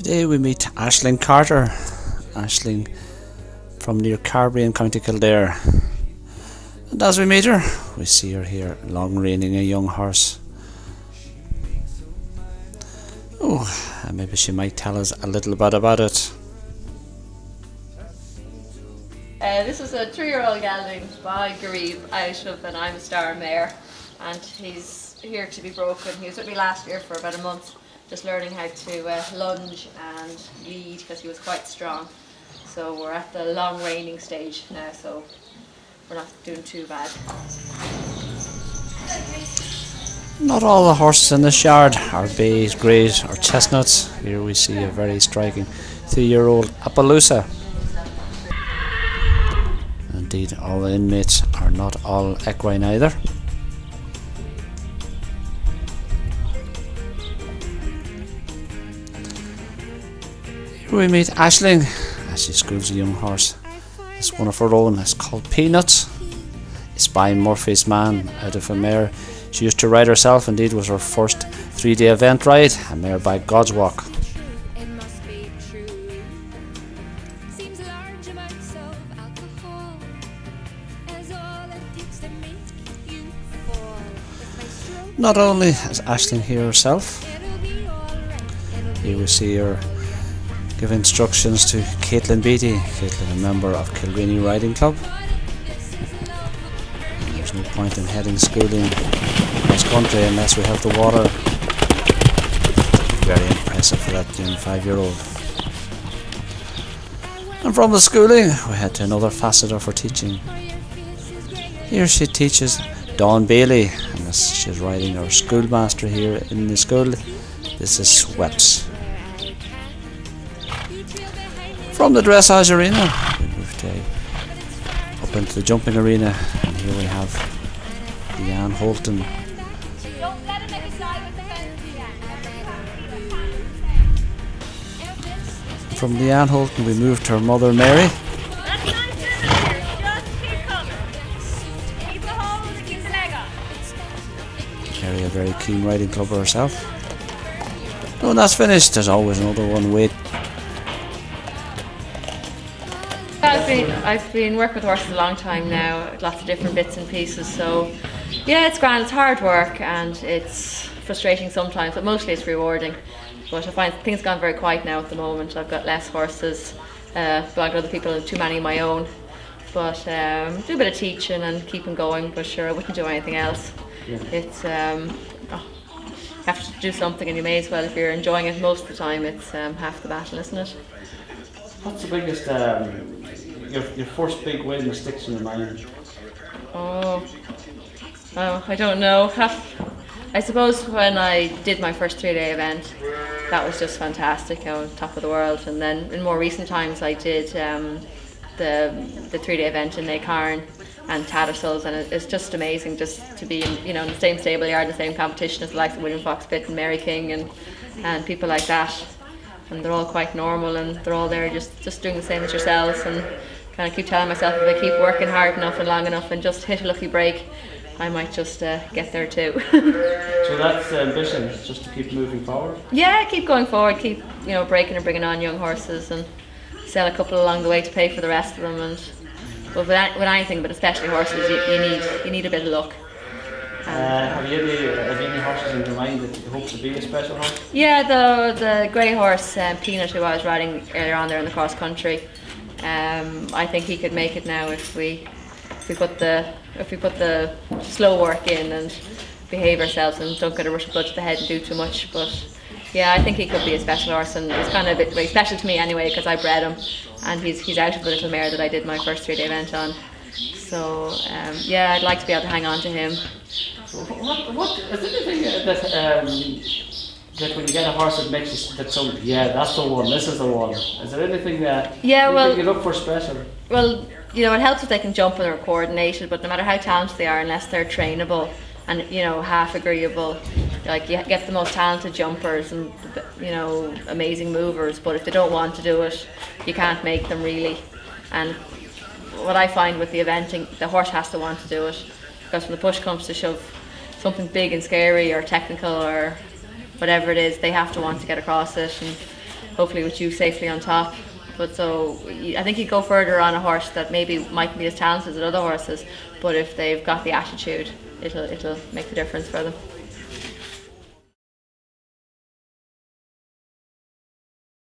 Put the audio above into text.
Today we meet Ashling Carter. Ashling from near Carberry in County Kildare. And as we meet her, we see her here long reining a young horse. Oh, and maybe she might tell us a little bit about it. This is a 3-year-old gelding by Garib out of an I'm a Star mare, and he's here to be broken. He was with me last year for about a month, just learning how to lunge and lead because he was quite strong. So we're at the long reining stage now, so we're not doing too bad. Not all the horses in this yard are bays, greys or chestnuts. Here we see a very striking 3-year-old Appaloosa. Indeed, all the inmates are not all equine either. Here we meet Ashling as she schools a young horse. It's one of her own. It's called Peanuts. It's by Murphy's Man out of a mare she used to ride herself. Indeed, was her first 3-day event ride, a mare by God's Walk. Not only is Ashling here herself, here we see her give instructions to Caitlin Beattie. Caitlin, a member of Kilrainy Riding Club. And there's no point in heading schooling across country unless we have the water. Very impressive for that young 5-year-old. And from the schooling we head to another facet of her teaching. Here she teaches Dawn Bailey, and as she's riding her schoolmaster here in the school, this is Sweps. From the dressage arena, we moved up into the jumping arena, and here we have Leanne Holton. From Leanne Holton, we moved to her mother Mary. Mary, a very keen riding clubber herself. When that's finished, there's always another one waiting. I've been working with horses a long time now, lots of different bits and pieces, so yeah, it's grand, it's hard work and it's frustrating sometimes, but mostly it's rewarding. But I find things have gone very quiet now at the moment. I've got less horses, belong to other people and too many of my own, but do a bit of teaching and keep them going, but sure, I wouldn't do anything else. Yeah. It's you have to do something, and you may as well, if you're enjoying it most of the time, it's half the battle, isn't it? What's the biggest, your first big win that sticks in your mind? Oh, I don't know. I suppose when I did my first 3-day event, that was just fantastic. I was top of the world. And then in more recent times, I did the 3-day event in Nacarn and Tattersalls, and it's just amazing just to be in, in the same stable yard, the same competition as the likes of William Fox Pitt and Mary King and people like that. And they're all quite normal, and they're all there just doing the same as yourselves, and kind of keep telling myself if I keep working hard enough and long enough and just hit a lucky break, I might just get there too. So that's the ambition, just to keep moving forward? Yeah, keep going forward, keep breaking and bringing on young horses, and sell a couple along the way to pay for the rest of them. And but with anything, but especially horses, you need a bit of luck. Have you any horses in your mind that you hope to be a special horse? Yeah, the grey horse Peanut, who I was riding earlier on there in the cross country. I think he could make it now if we put the slow work in and behave ourselves and don't get a rush of blood to the head and do too much. But yeah, I think he could be a special horse, and he's kind of a bit very special to me anyway because I bred him, and he's out of the little mare that I did my first 3-day event on. So yeah, I'd like to be able to hang on to him. What is anything that when you get a horse that makes you that's the one, this is the one? Is there anything that you look for special? Well, it helps if they can jump and are coordinated, but no matter how talented they are, unless they're trainable and half agreeable, like you get the most talented jumpers and amazing movers, but if they don't want to do it, you can't make them really. And what I find with the eventing, the horse has to want to do it, because when the push comes to shove, something big and scary or technical or whatever it is, they have to want to get across it. And hopefully with you safely on top. But so I think you go further on a horse that maybe mightn't be as talented as other horses, but if they've got the attitude, it'll make the difference for them.